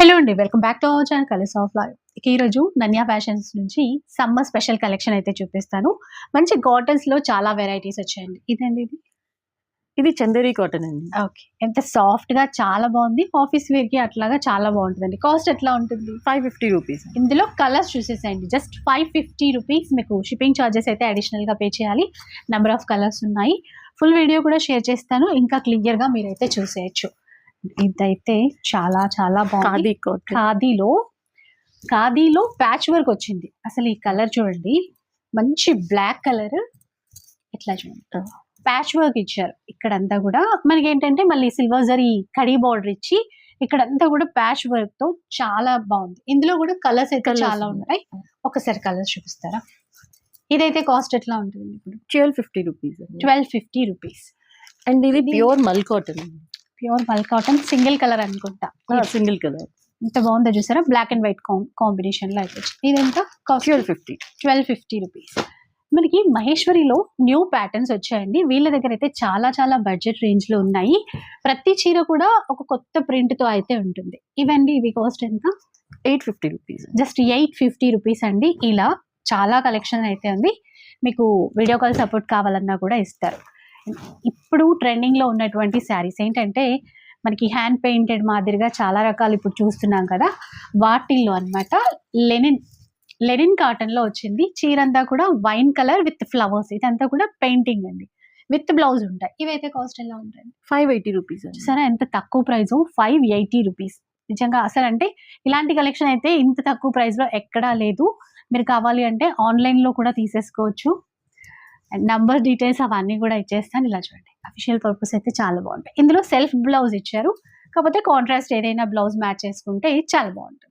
Hello అండి. Welcome back to our channel colours of life. ఇక ఈరోజు ధన్య ఫ్యాషన్స్ నుంచి సమ్మర్ స్పెషల్ కలెక్షన్ అయితే చూపిస్తాను. మంచి కాటన్స్‌లో చాలా వెరైటీస్ వచ్చాయండి. ఇదండి ఇది. ఇది చందేరి కాటన్ అండి. ఓకే. ఎంత సాఫ్ట్‌గా చాలా బాగుంది. ఆఫీస్ వేర్‌కి అట్లాగా చాలా బాగుంటుందండి. కాస్ట్ ఎట్లా ఉంటుంది? 550 రూపీస్. ఇందులో కలర్స్ చూసేసేయండి. జస్ట్ 550 రూపీస్ మీకు షిప్పింగ్ చార్జెస్ అయితే అడిషనల్‌గా పే చేయాలి. నంబర్ ఆఫ్ కలర్స్ ఉన్నాయి. ఫుల్ వీడియో కూడా షేర్ చేస్తాను. ఇంకా క్లియర్‌గా మీరైతే చూసేయొచ్చు. ఇదైతే చాలా చాలా బాగుంది. ఖాదీ కాటన్. ఖాదీలో ప్యాచ్ వర్క్ వచ్చింది. అసలు ఈ కలర్ చూడండి, మంచి బ్లాక్ కలర్. ఇట్లా చూడండి, ప్యాచ్ వర్క్ ఇచ్చారు. ఇక్కడంతా కూడా మనకి ఏంటంటే మళ్ళీ సిల్వర్ జరీ కడీ బార్డర్ ఇచ్చి ఇక్కడంతా కూడా ప్యాచ్ వర్క్ తో చాలా బాగుంది. ఇందులో కూడా కలర్స్ అయితే చాలా ఉంటాయి. ఒకసారి కలర్స్ చూపిస్తారా? ఇదైతే కాస్ట్ ఎట్లా ఉంటుంది ఇప్పుడు? 1250 రూపీస్. 1250 రూపీస్. అండ్ ఇది ప్యూర్ మల్ కాటన్. ప్యూర్ మల్ కాటన్, సింగిల్ కలర్ అనుకుంటా. Single colour. ఇంత బాగుందో చూసారా? బ్లాక్ అండ్ వైట్ కాంబినేషన్ లో అయితే ఇదెంత కాస్ట్? 1250 రూపీస్. మనకి మహేశ్వరిలో న్యూ ప్యాటర్న్స్ వచ్చాయండి. వీళ్ళ దగ్గర అయితే చాలా చాలా బడ్జెట్ రేంజ్ లో ఉన్నాయి. ప్రతి చీర కూడా ఒక కొత్త ప్రింట్ తో అయితే ఉంటుంది. ఇవండి, ఇవి కాస్ట్ ఎంత? 850 రూపీస్. జస్ట్ 850 రూపీస్ అండి. ఇలా చాలా కలెక్షన్ అయితే ఉంది. మీకు వీడియో కాల్ సపోర్ట్ కావాలన్నా కూడా ఇస్తారు. ఇప్పుడు ట్రెండింగ్ లో ఉన్నటువంటి శారీస్ ఏంటంటే మనకి హ్యాండ్ పెయింటెడ్ మాదిరిగా చాలా రకాలు ఇప్పుడు చూస్తున్నాం కదా, వాటిల్లో అన్నమాట లెనిన్ కాటన్ లో వచ్చింది. చీరంతా కూడా వైన్ కలర్ విత్ ఫ్లవర్స్. ఇదంతా కూడా పెయింటింగ్ అండి, విత్ బ్లౌజ్ ఉంటాయి. ఇవైతే కాస్ట్ ఎలా ఉంటాయి? 580 రూపీస్. సరే, ఎంత తక్కువ ప్రైస్, 580 రూపీస్. నిజంగా అసలు అంటే ఇలాంటి కలెక్షన్ అయితే ఇంత తక్కువ ప్రైస్ లో ఎక్కడా లేదు. మీరు కావాలి అంటే ఆన్లైన్ లో కూడా తీసేసుకోవచ్చు. అండ్ నంబర్ డీటెయిల్స్ అవన్నీ కూడా ఇచ్చేస్తాను. ఇలా చూడండి, అఫీషియల్ పర్పస్ అయితే చాలా బాగుంటాయి. ఇందులో సెల్ఫ్ బ్లౌజ్ ఇచ్చారు, కాకపోతే కాంట్రాస్ట్ ఏదైనా బ్లౌజ్ మ్యాచ్ చేసుకుంటే చాలా బాగుంటుంది.